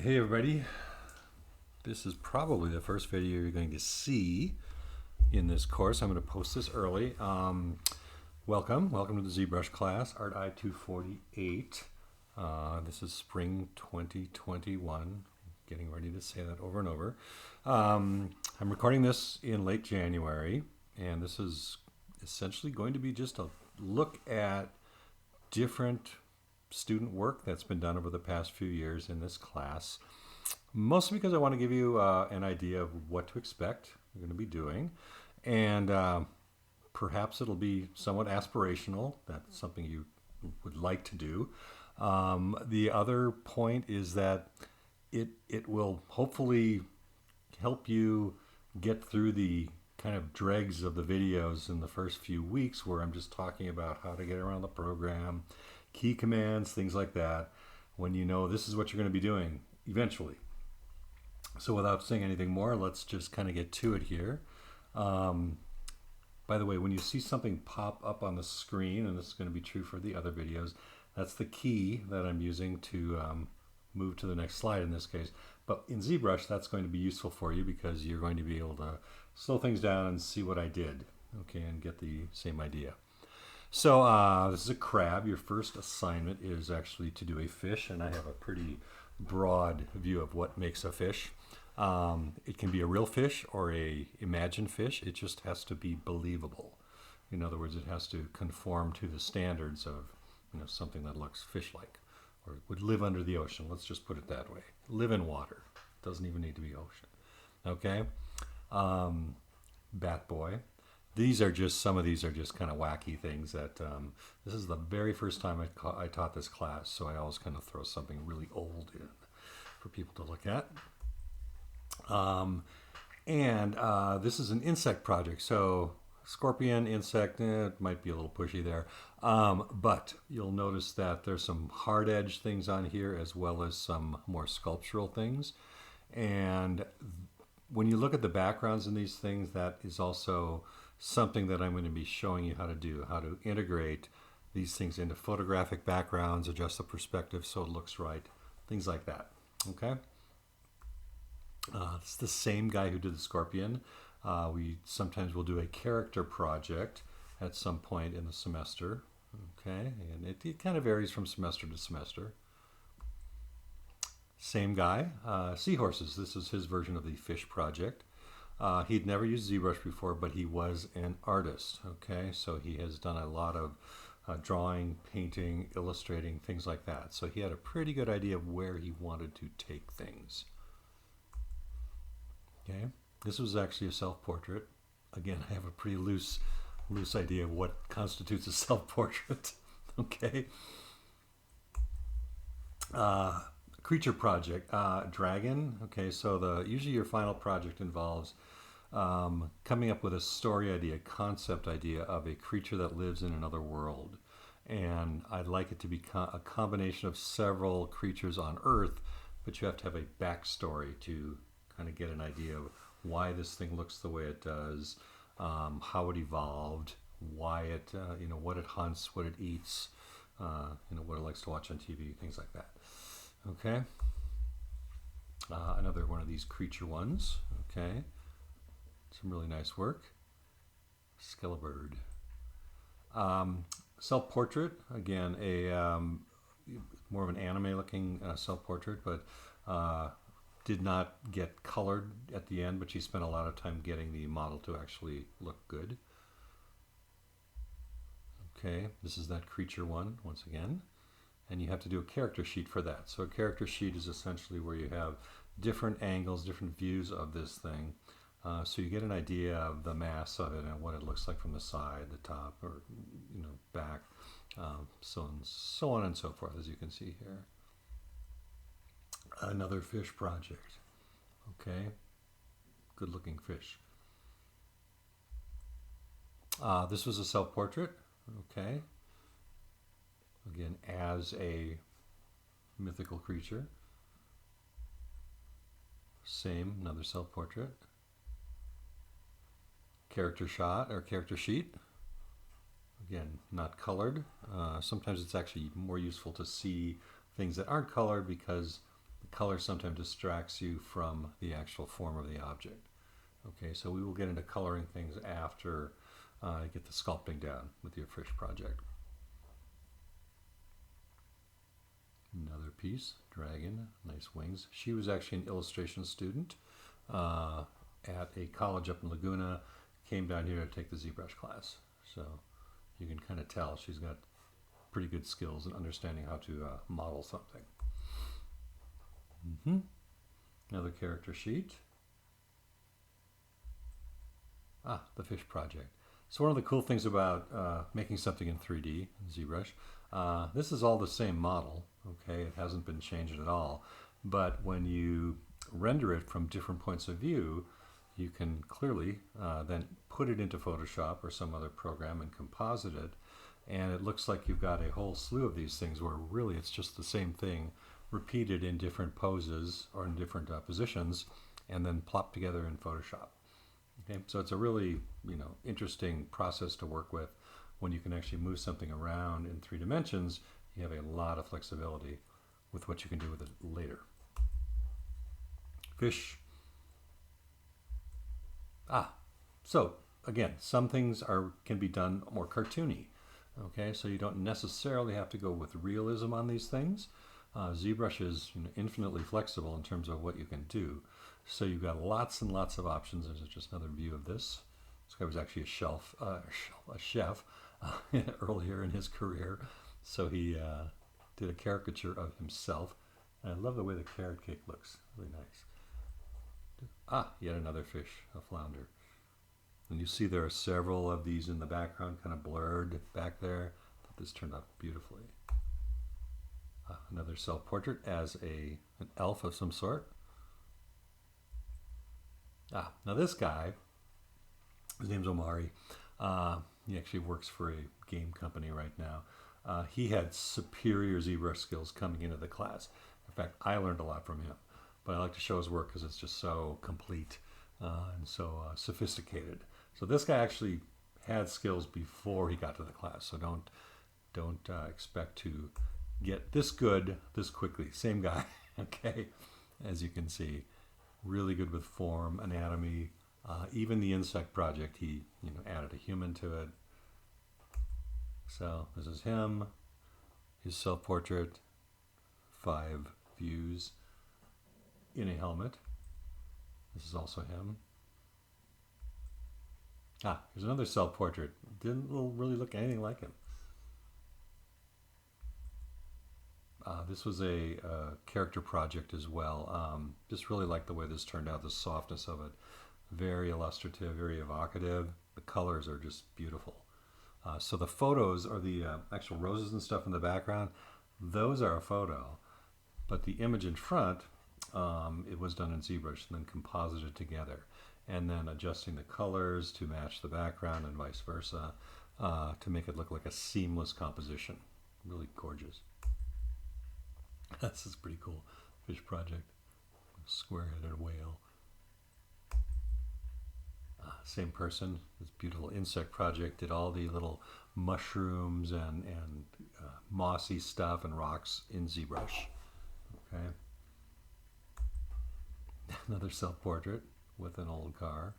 Hey everybody, this is probably the first video you're going to see in this course. I'm going to post this early. Welcome to the ZBrush class, ArtI 248. This is spring 2021. Getting ready to say that over and over. I'm recording this in late January, and this is essentially going to be just a look at different student work that's been done over the past few years in this class, mostly because I want to give you an idea of what to expect we're going to be doing, and perhaps it'll be somewhat aspirational. That's something you would like to do. The other point is that it will hopefully help you get through the kind of dregs of the videos in the first few weeks where I'm just talking about how to get around the program, key commands, things like that, when you know this is what you're going to be doing eventually. So without saying anything more, let's just kind of get to it here. By the way, when you see something pop up on the screen, and this is going to be true for the other videos, that's the key that I'm using to move to the next slide in this case. But in ZBrush, that's going to be useful for you because you're going to be able to slow things down and see what I did, okay, and get the same idea. So this is a crab. Your first assignment is actually to do a fish, and I have a pretty broad view of what makes a fish. It can be a real fish or a imagined fish. It just has to be believable. In other words, it has to conform to the standards of, you know, something that looks fish-like or would live under the ocean. Let's just put it that way. Live in water. Doesn't even need to be ocean. Okay. Bat boy. Some of these are just kind of wacky things that, this is the very first time I taught this class, so I always kind of throw something really old in for people to look at. This is an insect project, so scorpion, insect, it might be a little pushy there, but you'll notice that there's some hard edge things on here as well as some more sculptural things. And when you look at the backgrounds in these things, that is also something that I'm going to be showing you how to do, how to integrate these things into photographic backgrounds, adjust the perspective so it looks right, things like that. Okay. It's the same guy who did the scorpion. We sometimes will do a character project at some point in the semester. Okay, and it kind of varies from semester to semester. Same guy, seahorses. This is his version of the fish project. He'd never used ZBrush before, but he was an artist. Okay, so he has done a lot of drawing, painting, illustrating, things like that. So he had a pretty good idea of where he wanted to take things. Okay, this was actually a self-portrait. Again, I have a pretty loose idea of what constitutes a self-portrait. Okay. Creature project, dragon. Okay, so usually your final project involves coming up with a story idea, concept idea of a creature that lives in another world. And I'd like it to be a combination of several creatures on Earth, but you have to have a backstory to kind of get an idea of why this thing looks the way it does, how it evolved, why it, what it hunts, what it eats, what it likes to watch on TV, things like that. Okay. Another one of these creature ones. Okay. Some really nice work. Skellebird. Self-portrait. Again, more of an anime-looking self-portrait, but did not get colored at the end, but she spent a lot of time getting the model to actually look good. Okay, this is that creature one, once again. And you have to do a character sheet for that. So a character sheet is essentially where you have different angles, different views of this thing. So you get an idea of the mass of it and what it looks like from the side, the top, or back, so on and so forth, as you can see here. Another fish project. Okay, good looking fish. This was a self-portrait. Okay. Again, as a mythical creature. Same, another self-portrait. Character shot or character sheet. Again, not colored. Sometimes it's actually more useful to see things that aren't colored because the color sometimes distracts you from the actual form of the object. Okay, so we will get into coloring things after you get the sculpting down with your fish project. Another piece, dragon, nice wings. She was actually an illustration student at a college up in Laguna, came down here to take the ZBrush class. So you can kind of tell she's got pretty good skills in understanding how to model something. Another character sheet. The fish project. So one of the cool things about making something in 3D, ZBrush, this is all the same model, okay? It hasn't been changed at all. But when you render it from different points of view, you can clearly then put it into Photoshop or some other program and composite it. And it looks like you've got a whole slew of these things where really it's just the same thing repeated in different poses or in different positions and then plopped together in Photoshop. Okay, so it's a really, interesting process to work with. When you can actually move something around in 3 dimensions, you have a lot of flexibility with what you can do with it later. Fish. So again, some things can be done more cartoony. Okay, so you don't necessarily have to go with realism on these things. ZBrush is infinitely flexible in terms of what you can do. So you've got lots and lots of options. There's just another view of this. This guy was actually a chef earlier in his career. So he did a caricature of himself. And I love the way the carrot cake looks. Really nice. Yet another fish, a flounder. And you see there are several of these in the background, kind of blurred back there. I thought this turned out beautifully. Another self-portrait as an elf of some sort. Now this guy, his name's Omari. He actually works for a game company right now. He had superior ZBrush skills coming into the class. In fact, I learned a lot from him. But I like to show his work because it's just so complete and so sophisticated. So this guy actually had skills before he got to the class. So don't expect to get this good this quickly. Same guy, okay? As you can see, really good with form, anatomy. Even the insect project, he added a human to it. So this is him, his self-portrait, 5 views in a helmet. This is also him. Here's another self-portrait. Didn't really look anything like him. This was a character project as well. Just really like the way this turned out, the softness of it. Very illustrative, very evocative. The colors are just beautiful. So the photos are the actual roses and stuff in the background. Those are a photo. But the image in front, it was done in ZBrush and then composited together. And then adjusting the colors to match the background and vice versa to make it look like a seamless composition. Really gorgeous. This is pretty cool. Fish project. Square-headed whale. Same person. This beautiful insect project. Did all the little mushrooms and mossy stuff and rocks in ZBrush. Okay. Another self-portrait with an old car.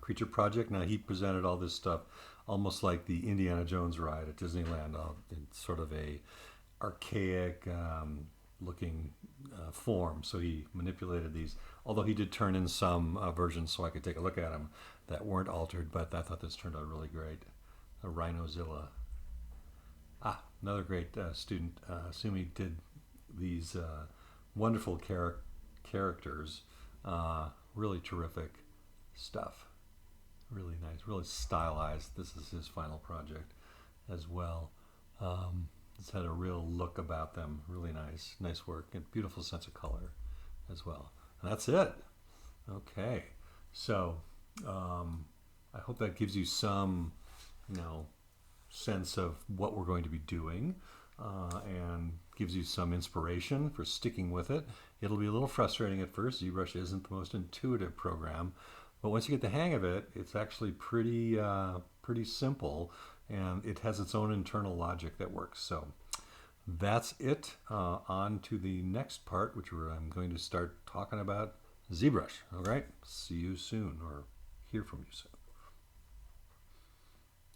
Creature project. Now he presented all this stuff almost like the Indiana Jones ride at Disneyland, in sort of a archaic looking form. So he manipulated these, although he did turn in some versions so I could take a look at them that weren't altered, but I thought this turned out really great. A Rhinozilla. Another great student, Sumi, did these wonderful characters. Really terrific stuff. Really nice, really stylized. This is his final project as well. It's had a real look about them. Really nice work, and beautiful sense of color as well. And that's it. Okay, so I hope that gives you some, sense of what we're going to be doing, and gives you some inspiration for sticking with it. It'll be a little frustrating at first. ZBrush isn't the most intuitive program, but once you get the hang of it, it's actually pretty simple, and it has its own internal logic that works. So that's it. On to the next part, which I'm going to start talking about ZBrush. All right, see you soon, or hear from you soon.